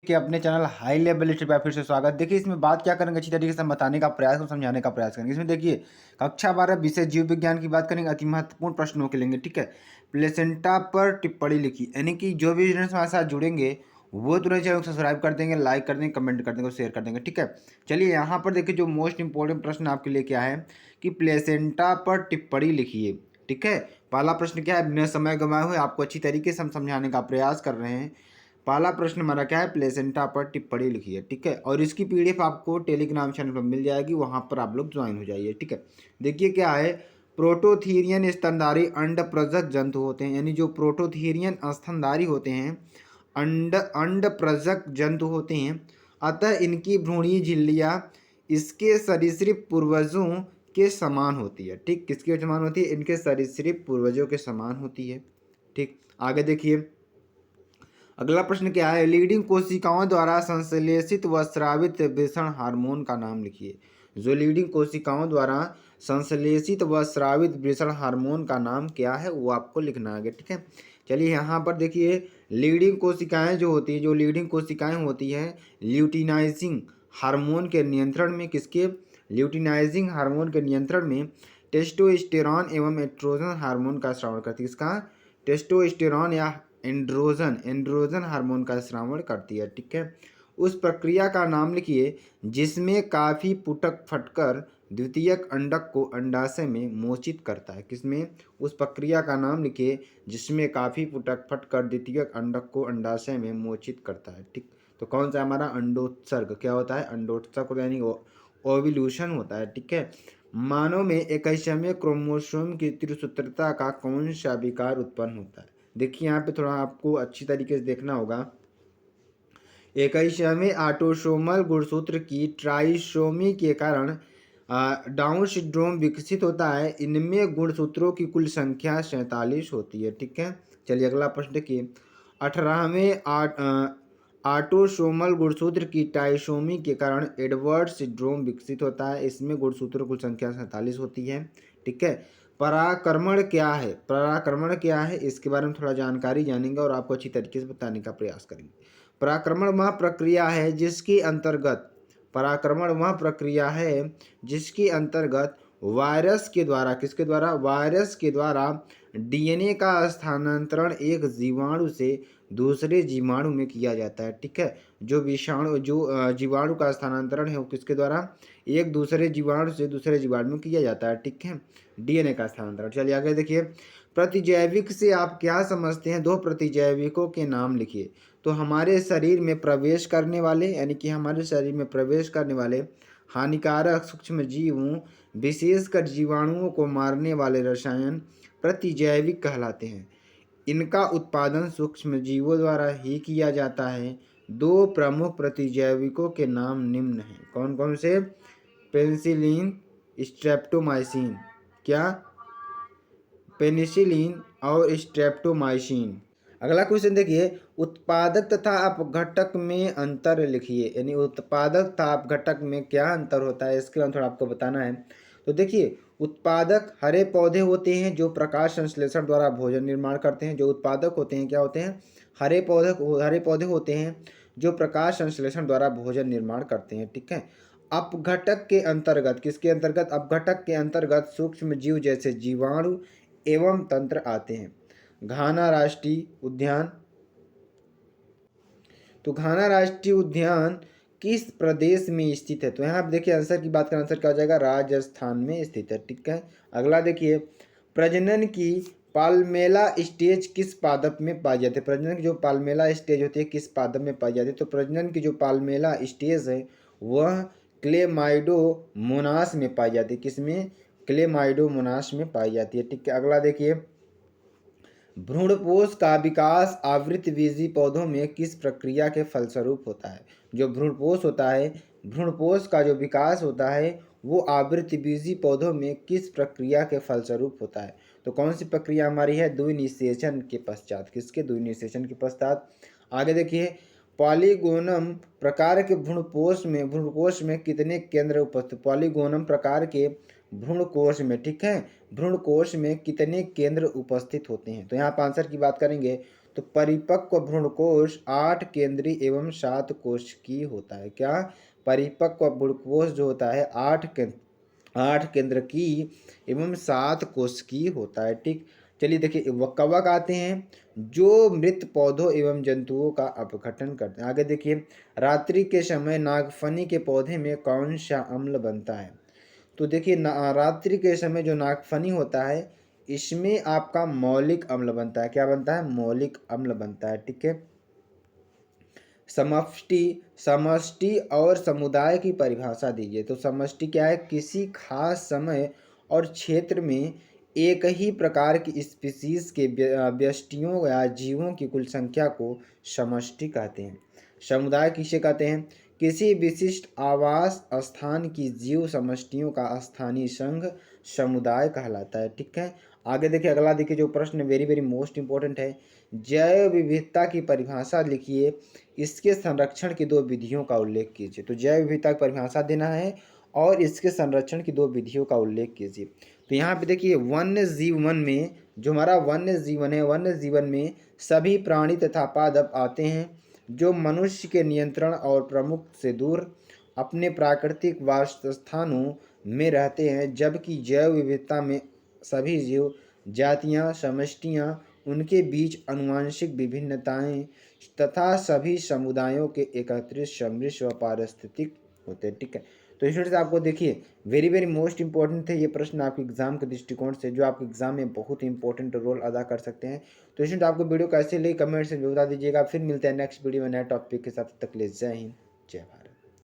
के अपने channel high level study पर फिर से स्वागत। देखिए इसमें बात क्या करेंगे, अच्छी तरीके से हम बताने का प्रयास करें, समझाने का प्रयास करेंगे। इसमें देखिए कक्षा 12 विषय जीव विज्ञान की बात करेंगे, अति महत्वपूर्ण प्रश्नों के लेंगे। ठीक है, प्लेसेंटा पर टिप्पणी लिखी, यानी कि जो भी स्टूडेंट्स हमारे साथ जुड़ेंगे वो तुरंत चैनल को सब्सक्राइब कर देंगे, लाइक कर देंगे, कमेंट कर देंगे और शेयर कर देंगे। ठीक है, चलिए यहाँ पर देखिए जो मोस्ट इंपॉर्टेंट प्रश्न आपके लिए क्या है कि प्लेसेंटा पर टिप्पणी लिखिए। ठीक है, पहला प्रश्न क्या है, बिना समय गंवाए हुए आपको अच्छी तरीके से हम समझाने का प्रयास कर रहे हैं। पहला प्रश्न हमारा क्या है, प्लेसेंटा पर टिप्पणी लिखिए। ठीक है, और इसकी पीडीएफ आपको टेलीग्राम चैनल पर मिल जाएगी, वहां पर आप लोग ज्वाइन हो जाइए। ठीक है, देखिए क्या है, प्रोटोथीरियन स्तनधारी अंड प्रजक जंतु होते हैं, यानी जो प्रोटोथीरियन स्तनधारी होते हैं अंड प्रजक जंतु होते हैं। अतः इनकी भ्रूणीय झिल्लियां इसके सरीसृप पूर्वजों के समान होती है। ठीक, किसके समान होती है, इनके सरीसृप पूर्वजों के समान होती है। ठीक, आगे देखिए अगला प्रश्न क्या है, लीडिंग कोशिकाओं द्वारा संश्लेषित व स्रावित वृषण हार्मोन का नाम लिखिए। जो लीडिंग कोशिकाओं द्वारा संश्लेषित व स्रावित वृषण हार्मोन का नाम क्या है वो आपको लिखना है। ठीक है, चलिए यहाँ पर देखिए लीडिंग कोशिकाएं जो होती है, जो लीडिंग कोशिकाएं होती हैं ल्यूटिनाइजिंग हार्मोन के नियंत्रण में, किसके, ल्यूटिनाइजिंग हार्मोन के नियंत्रण में टेस्टोस्टेरॉन एवं एस्ट्रोजन हार्मोन का श्रवण करती है। इसका टेस्टोस्टेरॉन या एंड्रोजन हार्मोन का श्रावण करती है। ठीक है, उस प्रक्रिया का नाम लिखिए जिसमें काफी पुटक फटकर द्वितीयक अंडक को अंडाशय में मोचित करता है। किसमें, उस प्रक्रिया का नाम लिखिए जिसमें काफी पुटक फटकर द्वितीयक अंडक को अंडाशय में मोचित करता है। ठीक, तो कौन सा हमारा अंडोत्सर्ग क्या होता है, अंडोत्सर्ग यानी ओव्यूलेशन होता है। ठीक है, मानव में 21वें क्रोमोसोम की त्रिसूत्रता का कौन सा विकार उत्पन्न होता है। देखिए यहाँ पे थोड़ा आपको अच्छी तरीके से देखना होगा। 21वें ऑटोसोमल गुणसूत्र की ट्राइसोमी के कारण डाउन सिंड्रोम विकसित होता है। इनमें गुणसूत्रों की कुल संख्या 47 होती है। ठीक है, चलिए अगला प्रश्न देखिए, 18वें ऑटोसोमल गुणसूत्र की ट्राइसोमी के कारण एडवर्ड सिंड्रोम विकसित होता है। इसमें गुणसूत्रों कुल संख्या 47 होती है। ठीक है, पराक्रमण क्या है, पराक्रमण क्या है इसके बारे में थोड़ा जानकारी जानेंगे और आपको अच्छी तरीके से बताने का प्रयास करेंगे। पराक्रमण वह प्रक्रिया है जिसके अंतर्गत, पराक्रमण वह प्रक्रिया है जिसके अंतर्गत वायरस के द्वारा, किसके द्वारा, वायरस के द्वारा डीएनए का स्थानांतरण एक जीवाणु से दूसरे जीवाणु में किया जाता है। ठीक है, जो विषाणु जो जीवाणु का स्थानांतरण है वो किसके द्वारा, एक दूसरे जीवाणु से दूसरे जीवाणु में किया जाता है। ठीक है, डीएनए का स्थानांतरण। चलिए आगे देखिए, प्रतिजैविक से आप क्या समझते हैं, दो प्रतिजैविकों के नाम लिखिए। तो हमारे शरीर में प्रवेश करने वाले, यानी कि हमारे शरीर में प्रवेश करने वाले हानिकारक सूक्ष्म जीवों विशेषकर जीवाणुओं को मारने वाले रसायन प्रतिजैविक कहलाते हैं। इनका उत्पादन सूक्ष्म जीवों द्वारा ही किया जाता है। दो प्रमुख प्रतिजैविकों के नाम निम्न हैं, कौन कौन से, पेनिसिलिन, स्ट्रेप्टोमाइसिन, क्या, पेनिसिलिन और स्ट्रेप्टोमाइसिन। अगला क्वेश्चन देखिए, उत्पादक तथा अपघटक में अंतर लिखिए, यानी उत्पादक तथा अपघटक में क्या अंतर होता है इसके बारे में थोड़ा आपको बताना है। तो देखिए उत्पादक हरे पौधे होते हैं जो प्रकाश संश्लेषण द्वारा भोजन निर्माण करते हैं। जो उत्पादक होते हैं क्या होते हैं, हरे पौधे होते हैं जो प्रकाश संश्लेषण द्वारा भोजन निर्माण करते हैं। ठीक है, अपघटक के अंतर्गत, किसके अंतर्गत, अपघटक के अंतर्गत सूक्ष्म जीव जैसे जीवाणु एवं तंत्र आते हैं। घाना राष्ट्रीय उद्यान, तो घाना राष्ट्रीय उद्यान किस प्रदेश में स्थित है, तो यहाँ आप देखिए आंसर की बात करें, आंसर क्या हो जाएगा, राजस्थान में स्थित है। ठीक है, अगला देखिए, प्रजनन की पाल्मेला स्टेज किस पादप में पाई जाती है। प्रजनन की जो पाल्मेला स्टेज होती है किस पादप में पाई जाती है, तो प्रजनन की जो पाल्मेला स्टेज है वह क्लेमाइडोमोनास में पाई जाती है। किसमें, क्लेमाइडोमोनास में पाई जाती है। ठीक है, अगला देखिए, भ्रूणपोष का विकास आवृतबीजी पौधों में किस प्रक्रिया के फलस्वरूप होता है। जो भ्रूणपोष होता है, भ्रूणपोष का जो विकास होता है वो आवृतबीजी पौधों में किस प्रक्रिया के फलस्वरूप होता है। तो कौन सी प्रक्रिया हमारी है, द्विनिषेचन के पश्चात, किसके, द्विनिषेचन के पश्चात। आगे देखिए, पॉलीगोनम प्रकार के भ्रूणकोश में कितने केंद्र उपस्थित, पॉलीगोनम प्रकार के भ्रूणकोश में, ठीक है, भ्रूणकोश में कितने केंद्र उपस्थित होते हैं। तो यहाँ पर आंसर की बात करेंगे तो परिपक्व भ्रूणकोश 8 केंद्रीय एवं 7 कोशिकीय होता है। क्या? परिपक्व भ्रूणकोश जो होता है 8 केंद्रकीय एवं 7 कोशिकीय होता है। ठीक, चलिए देखिए कवक आते हैं जो मृत पौधों एवं जंतुओं का अपघटन करते हैं। आगे देखिए, रात्रि के समय नागफनी के पौधे में कौन सा अम्ल बनता है? तो देखिए रात्रि के समय जो नागफनी होता है इसमें आपका मौलिक अम्ल बनता है। क्या बनता है? मौलिक अम्ल बनता है। ठीक है, समष्टि समष्टि और समुदाय की परिभाषा दीजिए। तो समष्टि क्या है? किसी खास समय और क्षेत्र में एक ही प्रकार की स्पीसीज के व्यष्टियों या जीवों की कुल संख्या को समष्टि कहते हैं। समुदाय किसे कहते हैं? किसी विशिष्ट आवास स्थान की जीव समष्टियों का स्थानीय संघ समुदाय कहलाता है। ठीक है, आगे देखिए अगला देखिए जो प्रश्न वेरी वेरी मोस्ट इंपॉर्टेंट है, जैव विविधता की परिभाषा लिखिए, इसके संरक्षण की 2 विधियों का उल्लेख कीजिए। तो जैव विविधता की परिभाषा देना है और इसके संरक्षण की 2 विधियों का उल्लेख कीजिए। तो यहाँ पे देखिए वन्य जीवन में जो हमारा वन्य जीवन है, वन्य जीवन में सभी प्राणी तथा पादप आते हैं जो मनुष्य के नियंत्रण और प्रमुख से दूर अपने प्राकृतिक वासस्थानों में रहते हैं, जबकि जैव विविधता में सभी जीव जातियां समष्टियां उनके बीच आनुवंशिक विभिन्नताएं तथा सभी समुदायों के एकत्रित सम्मिश्र व पारिस्थितिक होते हैं। ठीक है, तो स्टूडेंट्स आपको देखिए वेरी वेरी मोस्ट इंपॉर्टेंट थे ये प्रश्न आपके एग्जाम के दृष्टिकोण से, जो आपके एग्जाम में बहुत इंपॉर्टेंट रोल अदा कर सकते हैं। तो स्टूडेंट आपको वीडियो कैसे लगी कमेंट से बता दीजिएगा। फिर मिलते हैं नेक्स्ट वीडियो में नए टॉपिक के साथ, तक ले जय हिंद जय भारत।